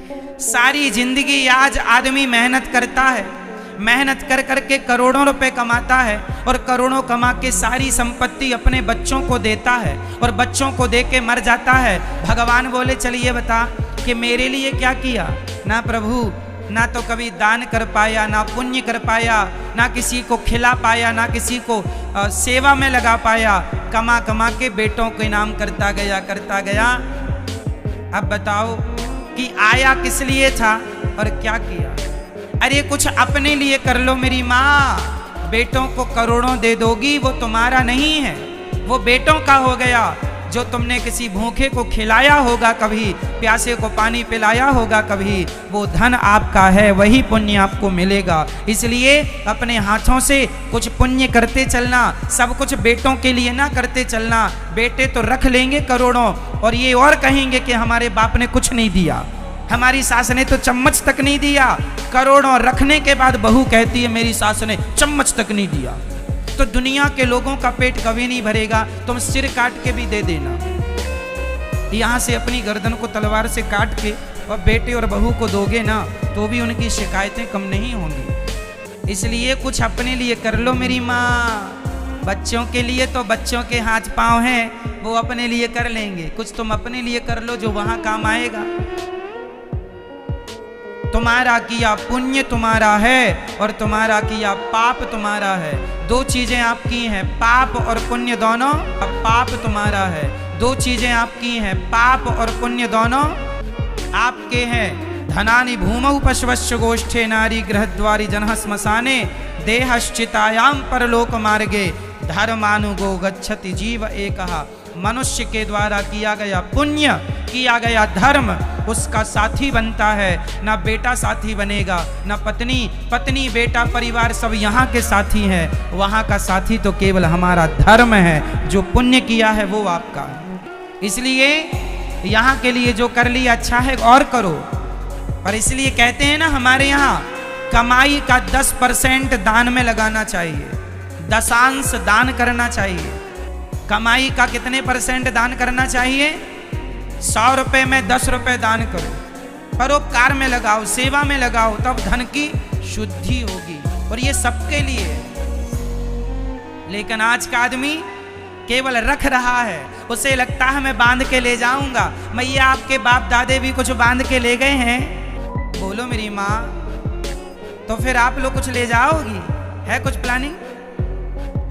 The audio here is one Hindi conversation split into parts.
सारी जिंदगी आज आदमी मेहनत करता है, मेहनत कर करके करोड़ों रुपए कमाता है और करोड़ों कमा के सारी संपत्ति अपने बच्चों को देता है और बच्चों को दे के मर जाता है। भगवान बोले चलिए बता कि मेरे लिए क्या किया? ना प्रभु, ना तो कभी दान कर पाया, ना पुण्य कर पाया, ना किसी को खिला पाया, ना किसी को सेवा में लगा पाया। कमा कमा के बेटों के नाम करता गया। अब बताओ कि आया किस लिए था और क्या किया? अरे कुछ अपने लिए कर लो मेरी माँ। बेटों को करोड़ों दे दोगी वो तुम्हारा नहीं है, वो बेटों का हो गया। जो तुमने किसी भूखे को खिलाया होगा, कभी प्यासे को पानी पिलाया होगा, कभी वो धन आपका है, वही पुण्य आपको मिलेगा। इसलिए अपने हाथों से कुछ पुण्य करते चलना, सब कुछ बेटों के लिए ना करते चलना। बेटे तो रख लेंगे करोड़ों और ये और कहेंगे कि हमारे बाप ने कुछ नहीं दिया, हमारी सास ने तो चम्मच तक नहीं दिया। करोड़ों रखने के बाद बहू कहती है मेरी सास ने चम्मच तक नहीं दिया। तो दुनिया के लोगों का पेट कभी नहीं भरेगा, तुम सिर काट के भी दे देना। यहाँ से अपनी गर्दन को तलवार से काट के और बेटे और बहू को दोगे ना, तो भी उनकी शिकायतें कम नहीं होंगी। इसलिए कुछ अपने लिए कर लो मेरी माँ। बच्चों के लिए तो बच्चों के हाथ पांव हैं, वो अपने लिए कर लेंगे। कुछ तुम अपने लिए कर लो जो वहां काम आएगा। तुम्हारा किया पुण्य तुम्हारा है और तुम्हारा किया पाप तुम्हारा है। दो चीजें आपकी हैं, पाप और पुण्य दोनों। अब पाप तुम्हारा है, दो चीजें आपकी हैं, पाप और पुण्य दोनों आपके हैं। धनानि भूमौ पशवश्च गोष्ठे नारी गृहद्वारी जनः श्मशाने देहश्चितायाम परलोक मार्गे धर्मानुगो गच्छति जीव एकः। मनुष्य के द्वारा किया गया पुण्य, किया गया धर्म उसका साथी बनता है। ना बेटा साथी बनेगा, ना पत्नी, पत्नी बेटा परिवार सब यहाँ के साथी हैं। वहाँ का साथी तो केवल हमारा धर्म है, जो पुण्य किया है वो आपका है। इसलिए यहाँ के लिए जो कर लिया अच्छा है और करो। पर इसलिए कहते हैं ना हमारे यहाँ कमाई का 10% दान में लगाना चाहिए, दशांश दान करना चाहिए। कमाई का कितने % दान करना चाहिए? 100 रुपए में 10 रुपए दान करो, परोपकार में लगाओ, सेवा में लगाओ, तब धन की शुद्धि होगी। और ये सबके लिए है। लेकिन आज का आदमी केवल रख रहा है, उसे लगता है मैं बांध के ले जाऊंगा। मैया आपके बाप दादे भी कुछ बांध के ले गए हैं? बोलो मेरी माँ, तो फिर आप लोग कुछ ले जाओगी? है कुछ प्लानिंग?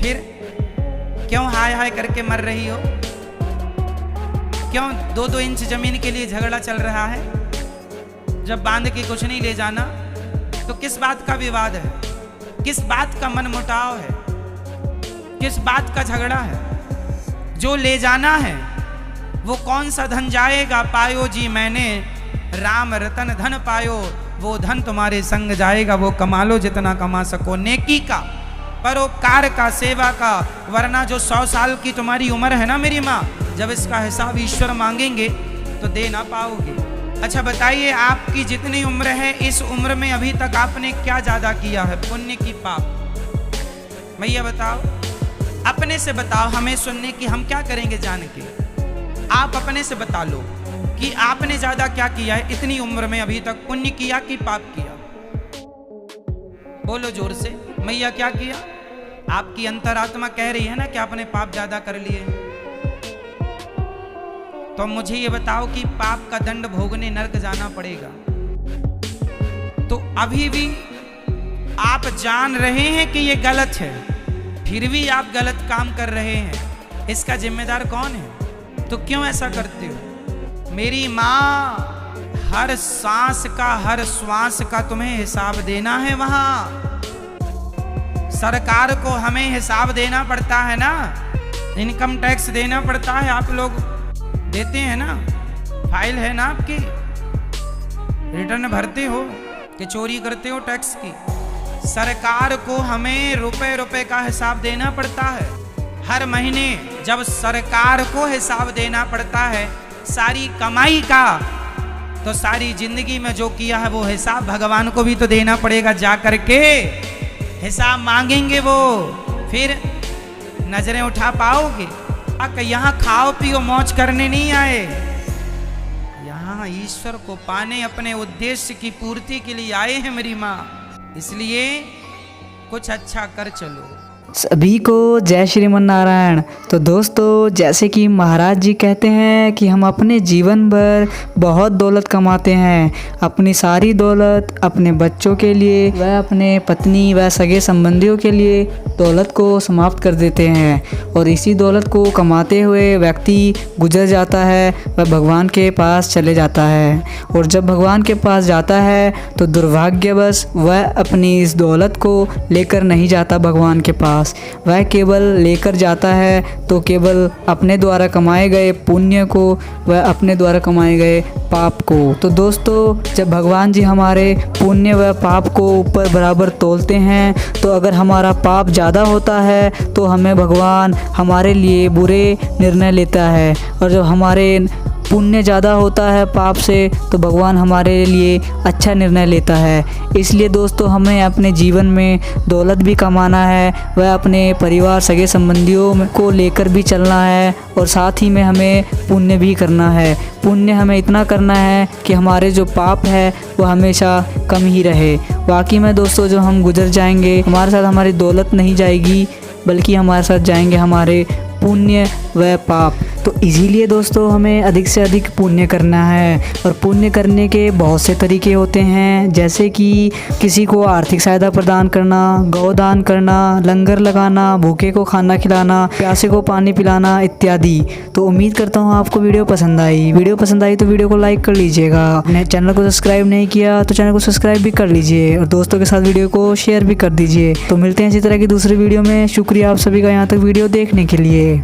फिर क्यों हाय हाय करके मर रही हो? क्यों 2-2 इंच जमीन के लिए झगड़ा चल रहा है? जब बांध के कुछ नहीं ले जाना तो किस बात का विवाद है? किस बात का मनमुटाव है? किस बात का झगड़ा है? जो ले जाना है वो कौन सा धन जाएगा? पायो जी मैंने राम रतन धन पायो, वो धन तुम्हारे संग जाएगा। वो कमा लो जितना कमा सको, नेकी का, परोपकार का, सेवा का। वरना जो 100 साल की तुम्हारी उम्र है ना मेरी माँ, जब इसका हिसाब ईश्वर मांगेंगे तो दे ना पाओगे। अच्छा बताइए, आपकी जितनी उम्र है, इस उम्र में अभी तक आपने क्या ज्यादा किया है, पुण्य की पाप? भैया बताओ, अपने से बताओ, हमें सुनने की, हम क्या करेंगे जान के। आप अपने से बता लो कि आपने ज्यादा क्या किया है इतनी उम्र में अभी तक, पुण्य किया कि पाप किया? बोलो जोर से, मैया क्या किया? आपकी अंतरात्मा कह रही है ना कि आपने पाप ज्यादा कर लिए। तो मुझे ये बताओ कि पाप का दंड भोगने नरक जाना पड़ेगा, तो अभी भी आप जान रहे हैं कि ये गलत है, फिर भी आप गलत काम कर रहे हैं। इसका जिम्मेदार कौन है? तो क्यों ऐसा करते हो? मेरी माँ, हर सांस का, हर श्वास का तुम्हें हिसाब देना है। वहां सरकार को हमें हिसाब देना पड़ता है ना, इनकम टैक्स देना पड़ता है। आप लोग देते हैं ना, फाइल है ना आपकी, रिटर्न भरते हो कि चोरी करते हो टैक्स की? सरकार को हमें रुपए रुपए का हिसाब देना पड़ता है हर महीने। जब सरकार को हिसाब देना पड़ता है सारी कमाई का, तो सारी जिंदगी में जो किया है वो हिसाब भगवान को भी तो देना पड़ेगा। जा करके हिसाब मांगेंगे वो, फिर नजरें उठा पाओगे? यहाँ खाओ पियो मौज करने नहीं आए, यहाँ यहाँ ईश्वर को पाने, अपने उद्देश्य की पूर्ति के लिए आए हैं मेरी माँ, इसलिए कुछ अच्छा कर चलो। सभी को जय श्रीमन नारायण। तो दोस्तों, जैसे कि महाराज जी कहते हैं कि हम अपने जीवन भर बहुत दौलत कमाते हैं, अपनी सारी दौलत अपने बच्चों के लिए व अपने पत्नी व सगे संबंधियों के लिए दौलत को समाप्त कर देते हैं और इसी दौलत को कमाते हुए व्यक्ति गुजर जाता है वह भगवान के पास चले जाता है। और जब भगवान के पास जाता है तो दुर्भाग्यवश वह अपनी इस दौलत को लेकर नहीं जाता भगवान के पास, वह केवल लेकर जाता है तो केवल अपने द्वारा कमाए गए पुण्य को व अपने द्वारा कमाए गए पाप को। तो दोस्तों, जब भगवान जी हमारे पुण्य व पाप को ऊपर बराबर तोलते हैं तो अगर हमारा पाप ज़्यादा होता है तो हमें भगवान हमारे लिए बुरे निर्णय लेता है, और जब हमारे पुण्य ज़्यादा होता है पाप से तो भगवान हमारे लिए अच्छा निर्णय लेता है। इसलिए दोस्तों, हमें अपने जीवन में दौलत भी कमाना है, वह अपने परिवार सगे संबंधियों को लेकर भी चलना है, और साथ ही में हमें पुण्य भी करना है। पुण्य हमें इतना करना है कि हमारे जो पाप है वो हमेशा कम ही रहे। बाकी में दोस्तों, जो हम गुजर जाएंगे, हमारे साथ हमारी दौलत नहीं जाएगी बल्कि हमारे साथ जाएंगे हमारे पुण्य व पाप। तो इसीलिए दोस्तों, हमें अधिक से अधिक पुण्य करना है, और पुण्य करने के बहुत से तरीके होते हैं, जैसे कि किसी को आर्थिक सहायता प्रदान करना, गौदान करना, लंगर लगाना, भूखे को खाना खिलाना, प्यासे को पानी पिलाना इत्यादि। तो उम्मीद करता हूँ आपको वीडियो पसंद आई। वीडियो पसंद आई तो वीडियो को लाइक कर लीजिएगा। अपने चैनल को सब्सक्राइब नहीं किया तो चैनल को सब्सक्राइब भी कर लीजिए, और दोस्तों के साथ वीडियो को शेयर भी कर दीजिए। तो मिलते हैं इसी तरह की दूसरी वीडियो में। शुक्रिया आप सभी का यहाँ तक वीडियो देखने के लिए।